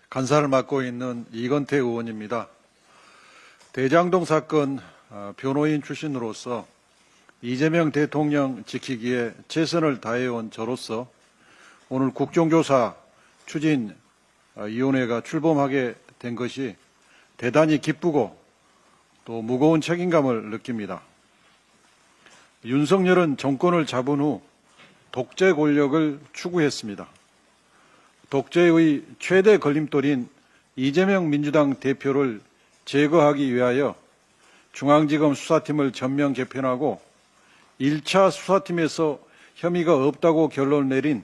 간사를 맡고 있는 이건태 의원입니다. 대장동 사건 변호인 출신으로서 이재명 대통령 지키기에 최선을 다해온 저로서 오늘 국정조사 추진위원회가 출범하게 된 것이 대단히 기쁘고 또 무거운 책임감을 느낍니다. 윤석열은 정권을 잡은 후 독재 권력을 추구했습니다. 독재의 최대 걸림돌인 이재명 민주당 대표를 제거하기 위하여 중앙지검 수사팀을 전면 개편하고 1차 수사팀에서 혐의가 없다고 결론 내린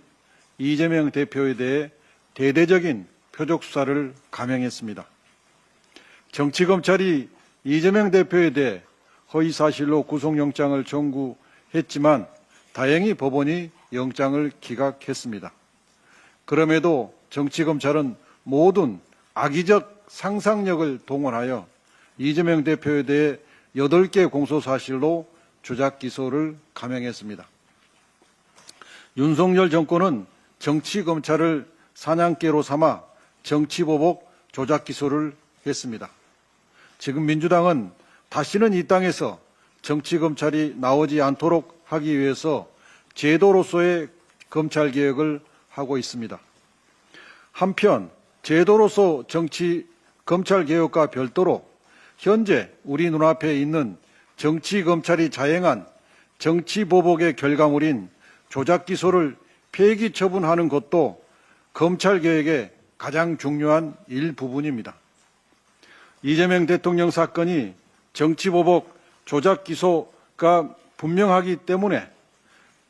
이재명 대표에 대해 대대적인 표적 수사를 감행했습니다. 정치검찰이 이재명 대표에 대해 허위사실로 구속영장을 청구했지만 다행히 법원이 영장을 기각했습니다. 그럼에도 정치검찰은 모든 악의적 상상력을 동원하여 이재명 대표에 대해 8개 공소사실로 조작기소를 감행했습니다. 윤석열 정권은 정치검찰을 사냥개로 삼아 정치보복 조작기소를 했습니다. 지금 민주당은 다시는 이 땅에서 정치검찰이 나오지 않도록 하기 위해서 제도로서의 검찰개혁을 하고 있습니다. 한편 제도로서 검찰개혁과 별도로 현재 우리 눈앞에 있는 정치검찰이 자행한 정치보복의 결과물인 조작기소를 폐기 처분하는 것도 검찰개혁의 가장 중요한 일부분입니다. 이재명 대통령 사건이 정치보복 조작기소가 분명하기 때문에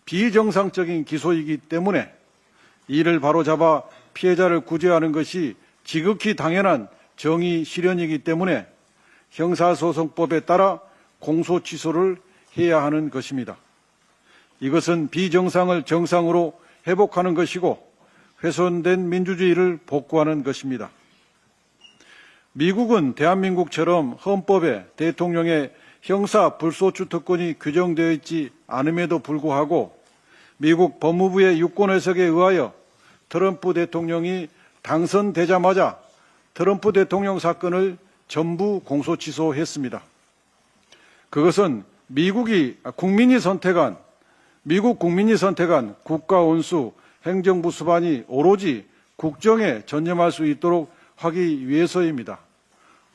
비정상적인 기소이기 때문에 이를 바로잡아 피해자를 구제하는 것이 지극히 당연한 정의 실현이기 때문에 형사소송법에 따라 공소취소를 해야 하는 것입니다. 이것은 비정상을 정상으로 회복하는 것이고 훼손된 민주주의를 복구하는 것입니다. 미국은 대한민국처럼 헌법에 대통령의 형사 불소추 특권이 규정되어 있지 않음에도 불구하고 미국 법무부의 유권 해석에 의하여 트럼프 대통령이 당선되자마자 트럼프 대통령 사건을 전부 공소 취소했습니다. 그것은 미국 국민이 선택한 국가원수 행정부 수반이 오로지 국정에 전념할 수 있도록 하기 위해서입니다.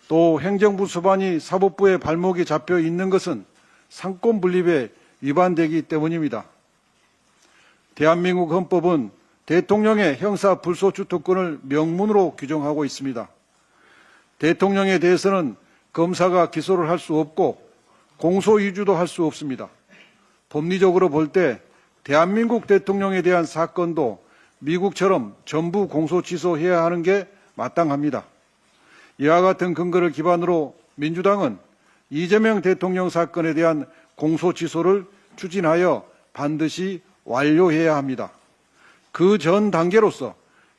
또 행정부 수반이 사법부의 발목이 잡혀 있는 것은 상권 분립에 위반되기 때문입니다. 대한민국 헌법은 대통령의 형사 불소추 특권을 명문으로 규정하고 있습니다. 대통령에 대해서는 검사가 기소를 할 수 없고 공소유주도 할 수 없습니다. 법리적으로 볼 때 대한민국 대통령에 대한 사건도 미국처럼 전부 공소 취소해야 하는 게 마땅합니다. 이와 같은 근거를 기반으로 민주당은 이재명 대통령 사건에 대한 공소 취소를 추진하여 반드시 완료해야 합니다. 그 전 단계로서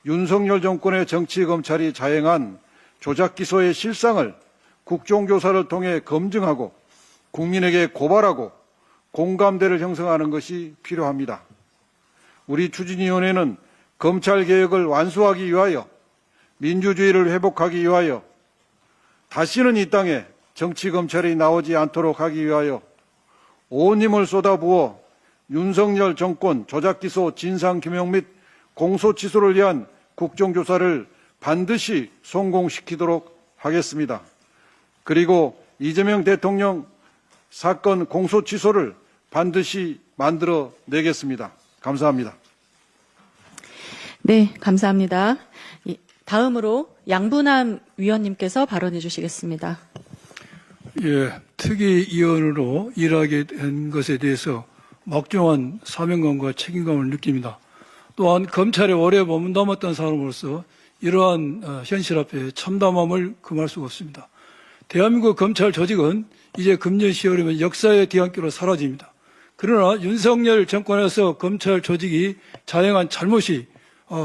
윤석열 정권의 정치검찰이 자행한 조작기소의 실상을 국정조사를 통해 검증하고 국민에게 고발하고 공감대를 형성하는 것이 필요합니다. 우리 추진위원회는 검찰개혁을 완수하기 위하여 민주주의를 회복하기 위하여 다시는 이 땅에 정치검찰이 나오지 않도록 하기 위하여 온 힘을 쏟아부어 윤석열 정권 조작기소 진상규명 및 공소취소를 위한 국정조사를 반드시 성공시키도록 하겠습니다. 그리고 이재명 대통령 사건 공소취소를 반드시 만들어내겠습니다. 감사합니다. 네, 감사합니다. 다음으로 양분남 위원님께서 발언해 주시겠습니다. 예, 특위위원으로 일하게 된 것에 대해서 막중한 사명감과 책임감을 느낍니다. 또한 검찰에 오래 머문담았던 사람으로서 이러한 현실 앞에 참담함을 금할 수가 없습니다. 대한민국 검찰 조직은 이제 금년 10월이면 역사의 뒤안길로 사라집니다. 그러나 윤석열 정권에서 검찰 조직이 자행한 잘못이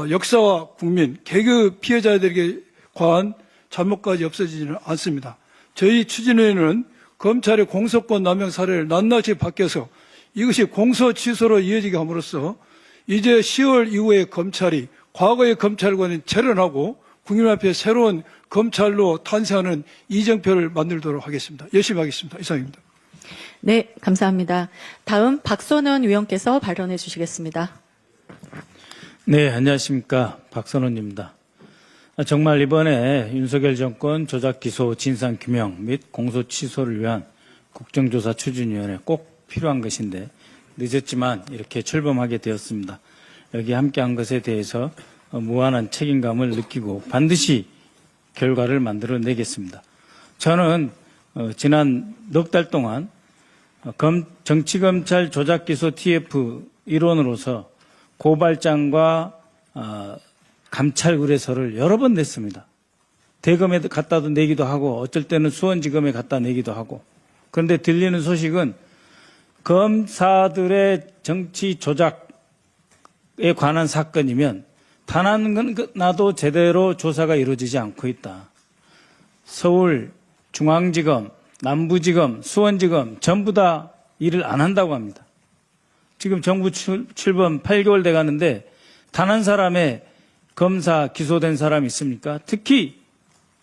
역사와 국민, 개그 피해자들에게 과한 잘못까지 없어지지는 않습니다. 저희 추진위원회는 검찰의 공소권 남용 사례를 낱낱이 밝혀서 이것이 공소 취소로 이어지게 함으로써 이제 10월 이후에 검찰이 과거의 검찰관을 재련하고 국민 앞에 새로운 검찰로 탄생하는 이정표를 만들도록 하겠습니다. 열심히 하겠습니다. 이상입니다. 네, 감사합니다. 다음 박선원 의원께서 발언해 주시겠습니다. 네, 안녕하십니까. 박선원입니다. 정말 이번에 윤석열 정권 조작 기소 진상 규명 및 공소 취소를 위한 국정조사 추진위원회 꼭 필요한 것인데 늦었지만 이렇게 출범하게 되었습니다. 여기 함께한 것에 대해서 무한한 책임감을 느끼고 반드시 결과를 만들어내겠습니다. 저는 지난 넉 달 동안 정치검찰 조작기소 TF 일원으로서 고발장과 감찰 의뢰서를 여러 번 냈습니다. 대검에 갖다도 내기도 하고 어쩔 때는 수원지검에 갖다 내기도 하고. 그런데 들리는 소식은 검사들의 정치 조작에 관한 사건이면 단 하나도 제대로 조사가 이루어지지 않고 있다. 서울 중앙지검, 남부지검, 수원지검 전부 다 일을 안 한다고 합니다. 지금 정부 출범 8개월 돼 가는데 단 한 사람의 검사 기소된 사람이 있습니까? 특히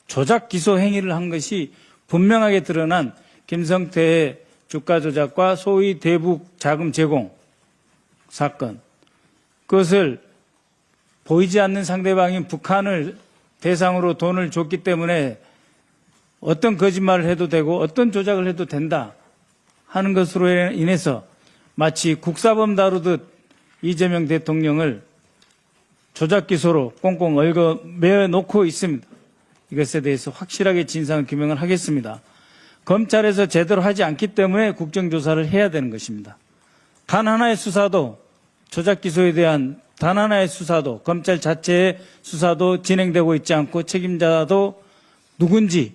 조작 기소 행위를 한 것이 분명하게 드러난 김성태의 주가 조작과 소위 대북 자금 제공 사건. 그것을 보이지 않는 상대방인 북한을 대상으로 돈을 줬기 때문에 어떤 거짓말을 해도 되고 어떤 조작을 해도 된다 하는 것으로 인해서 마치 국사범 다루듯 이재명 대통령을 조작 기소로 꽁꽁 매어 놓고 있습니다. 이것에 대해서 확실하게 진상 규명을 하겠습니다. 검찰에서 제대로 하지 않기 때문에 국정조사를 해야 되는 것입니다. 단 하나의 수사도 조작 기소에 대한 단 하나의 수사도 검찰 자체의 수사도 진행되고 있지 않고 책임자도 누군지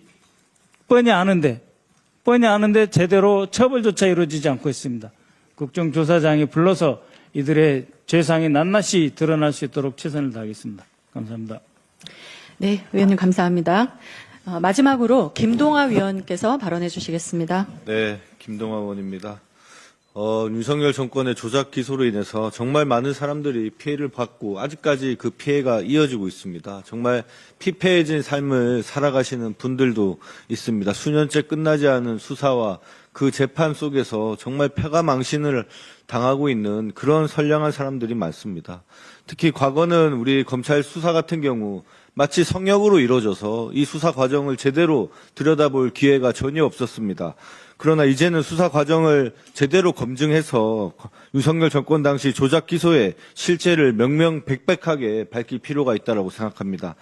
뻔히 아는데 제대로 처벌조차 이루어지지 않고 있습니다. 국정조사장이 불러서 이들의 죄상이 낱낱이 드러날 수 있도록 최선을 다하겠습니다. 감사합니다. 네, 의원님 감사합니다. 마지막으로 김동아 위원께서 발언해 주시겠습니다. 네, 김동환 의원입니다. 윤석열 정권의 조작 기소로 인해서 정말 많은 사람들이 피해를 받고 아직까지 그 피해가 이어지고 있습니다. 정말 피폐해진 삶을 살아가시는 분들도 있습니다. 수년째 끝나지 않은 수사와 그 재판 속에서 정말 패가망신을 당하고 있는 그런 선량한 사람들이 많습니다. 특히 과거는 우리 검찰 수사 같은 경우 마치 성역으로 이루어져서 이 수사 과정을 제대로 들여다볼 기회가 전혀 없었습니다. 그러나 이제는 수사 과정을 제대로 검증해서 윤석열 정권 당시 조작 기소의 실체를 명명백백하게 밝힐 필요가 있다고 생각합니다.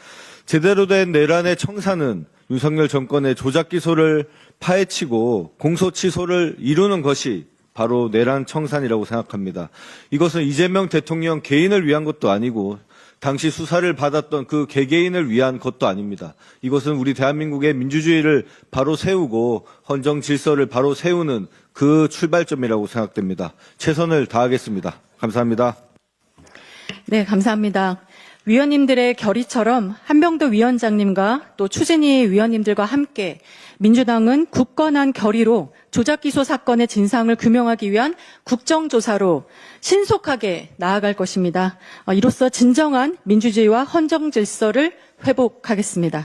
제대로 된 내란의 청사는 윤석열 정권의 조작 기소를 파헤치고 공소 취소를 이루는 것이 바로 내란 청산이라고 생각합니다. 이것은 이재명 대통령 개인을 위한 것도 아니고 당시 수사를 받았던 그 개개인을 위한 것도 아닙니다. 이것은 우리 대한민국의 민주주의를 바로 세우고 헌정 질서를 바로 세우는 그 출발점이라고 생각됩니다. 최선을 다하겠습니다. 감사합니다. 네, 감사합니다. 위원님들의 결의처럼 한병도 위원장님과 또 추진위 위원님들과 함께 민주당은 굳건한 결의로 조작기소 사건의 진상을 규명하기 위한 국정조사로 신속하게 나아갈 것입니다. 이로써 진정한 민주주의와 헌정질서를 회복하겠습니다.